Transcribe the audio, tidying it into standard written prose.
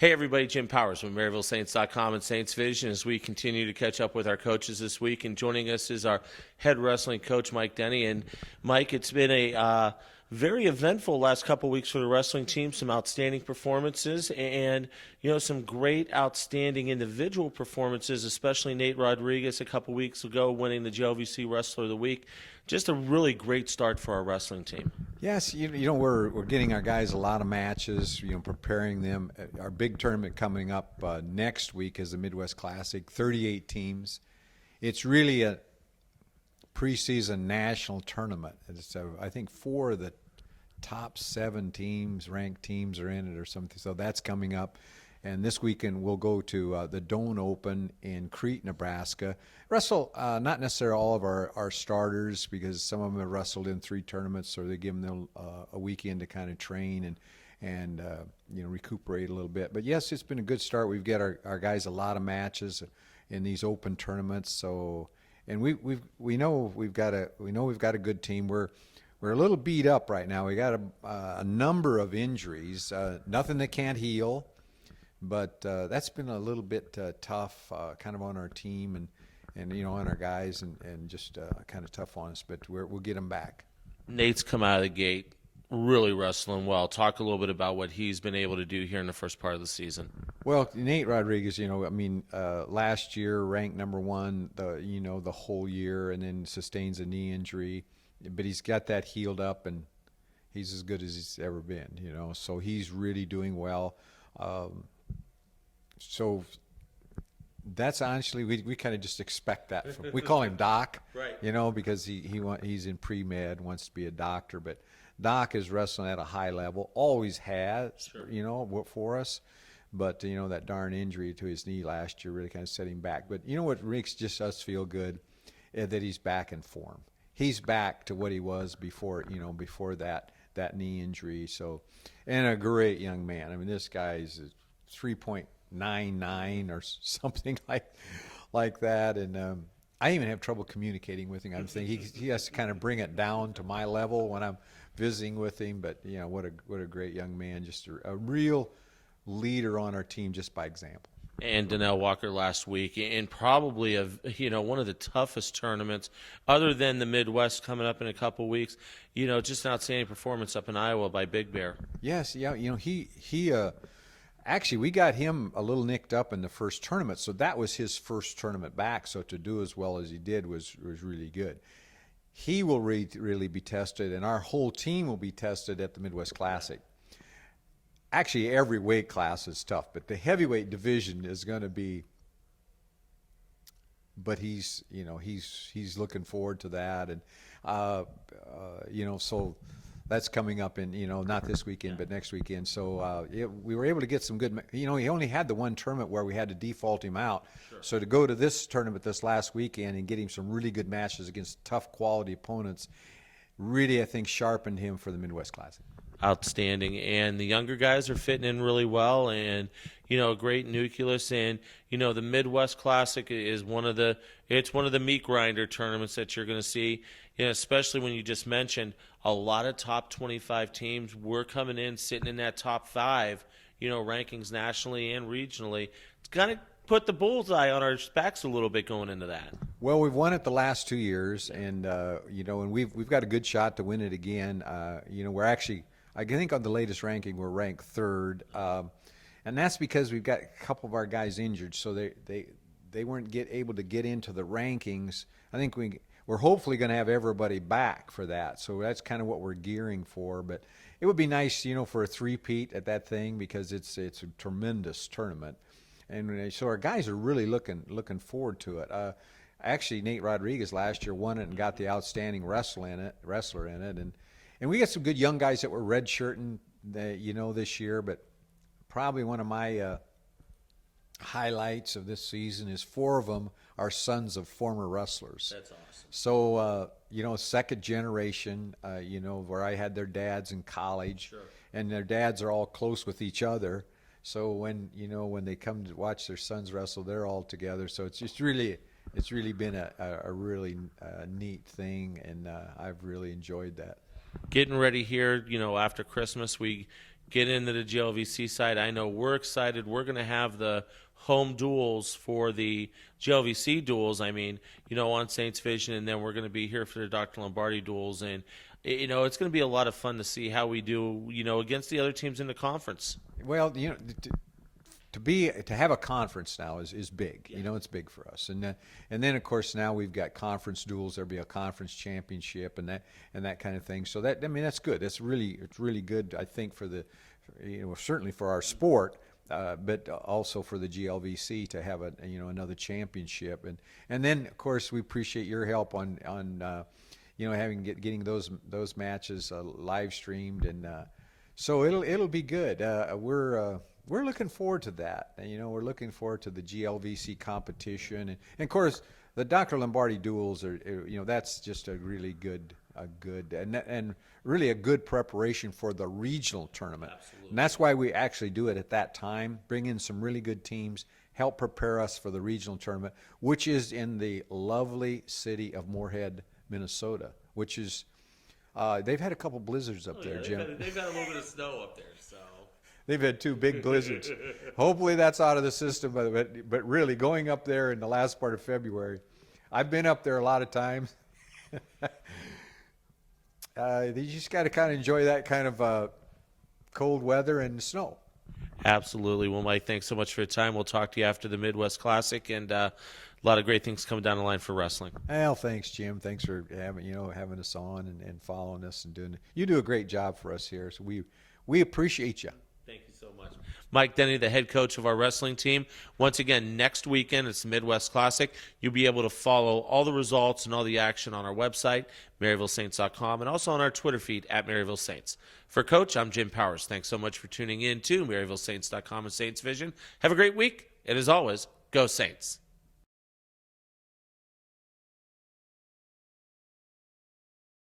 Hey everybody, Jim Powers from MaryvilleSaints.com and Saints Vision as we continue to catch up with our coaches this week. And joining us is our head wrestling coach, Mike Denney. And Mike, it's been a very eventful last couple weeks for the wrestling team. Some outstanding performances and, some great, outstanding individual performances, especially Nate Rodriguez a couple weeks ago winning the JLVC Wrestler of the Week. Just a really great start for our wrestling team. Yes, we're getting our guys a lot of matches, preparing them. Our big tournament coming up next week is the Midwest Classic, 38 teams. It's really a preseason national tournament. It's, I think 4 of the top 7 teams, ranked teams, are in it or something. So that's coming up. And this weekend we'll go to the Doan Open in Crete, Nebraska. Wrestle not necessarily all of our starters because some of them have wrestled in 3 tournaments, so they give them a weekend to kind of train and recuperate a little bit. But yes, it's been a good start. We've got our guys a lot of matches in these open tournaments. So, and we know we've got a good team. We're a little beat up right now. We got a number of injuries, nothing that can't heal. But that's been a little bit tough kind of on our team and on our guys and just kind of tough on us. But we'll get them back. Nate's come out of the gate really wrestling well. Talk a little bit about what he's been able to do here in the first part of the season. Well, Nate Rodriguez, last year ranked number 1 the whole year and then sustains a knee injury. But he's got that healed up and he's as good as he's ever been, So he's really doing well. So that's honestly, we kind of just expect that. We call him Doc, right? Because he's in pre-med, wants to be a doctor. But Doc is wrestling at a high level, always has, sure. For us. But, that darn injury to his knee last year really kind of set him back. But what makes just us feel good is that he's back in form. He's back to what he was before, before that knee injury. So, and a great young man. This guy's 3.99 or something like that, and I even have trouble communicating with him. I'm thinking he has to kind of bring it down to my level when I'm visiting with him. But what a great young man, just a real leader on our team just by example. And Donnell Walker last week, and probably one of the toughest tournaments, other than the Midwest coming up in a couple weeks. Just an outstanding performance up in Iowa by Big Bear. Yes, yeah, he. Actually, we got him a little nicked up in the first tournament, so that was his first tournament back. So to do as well as he did was really good. He will really be tested, and our whole team will be tested at the Midwest Classic. Actually, every weight class is tough, but the heavyweight division is going to be. But he's looking forward to that, and so. That's coming up in, not this weekend, but next weekend. So we were able to get some good, he only had the one tournament where we had to default him out. Sure. So to go to this tournament this last weekend and get him some really good matches against tough quality opponents really, I think, sharpened him for the Midwest Classic. Outstanding. And the younger guys are fitting in really well and, a great nucleus. And, the Midwest Classic is one of the meat grinder tournaments that you're going to see, especially when you just mentioned a lot of top 25 teams. We're coming in, sitting in that top 5, rankings nationally and regionally. It's kind of put the bullseye on our backs a little bit going into that. Well, we've won it the last 2 years, and and we've got a good shot to win it again. We're actually, I think on the latest ranking, we're ranked 3rd, and that's because we've got a couple of our guys injured, so they weren't able to get into the rankings. I think we're hopefully going to have everybody back for that, so that's kind of what we're gearing for. But it would be nice, for a three-peat at that thing because it's a tremendous tournament. And so our guys are really looking forward to it. Actually, Nate Rodriguez last year won it and got the outstanding wrestler in it, and we got some good young guys that were redshirting, this year. But probably one of my highlights of this season is 4 of them are sons of former wrestlers. That's awesome. So second generation, where I had their dads in college, sure. And their dads are all close with each other. So when they come to watch their sons wrestle, they're all together. So it's really been a really neat thing, and I've really enjoyed that. Getting ready here, after Christmas, we get into the GLVC side. I know we're excited. We're going to have the home duels for the GLVC duels. I mean, on Saints Vision, and then we're going to be here for the Dr. Lombardi duels. And, it's going to be a lot of fun to see how we do, against the other teams in the conference. Well, to have a conference now is big. Yeah. It's big for us, and then of course now we've got conference duels. There'll be a conference championship and that kind of thing. So that's good. It's really good. I think for certainly for our sport, but also for the GLVC to have another championship, and then of course we appreciate your help on getting those matches live streamed, and so it'll be good. We're looking forward to that. We're looking forward to the GLVC competition, and of course the Dr. Lombardi duels are. That's just a really good and really a good preparation for the regional tournament. Absolutely. And that's why we actually do it at that time. Bring in some really good teams, help prepare us for the regional tournament, which is in the lovely city of Moorhead, Minnesota, which is they've had a couple blizzards up there, Jim. They've had a little bit of snow up there, so. They've had 2 big blizzards. Hopefully that's out of the system, but really going up there in the last part of February, I've been up there a lot of times. You just got to kind of enjoy that kind of cold weather and snow. Absolutely. Well, Mike, thanks so much for your time. We'll talk to you after the Midwest Classic, and a lot of great things coming down the line for wrestling. Well, thanks, Jim. Thanks for having us on and following us and doing it. You do a great job for us here, so we appreciate you. Thank you so much. Mike Denney, the head coach of our wrestling team. Once again, next weekend, it's the Midwest Classic. You'll be able to follow all the results and all the action on our website, MaryvilleSaints.com, and also on our Twitter feed at Maryville Saints. For Coach, I'm Jim Powers. Thanks so much for tuning in to MaryvilleSaints.com and Saints Vision. Have a great week, and as always, go Saints.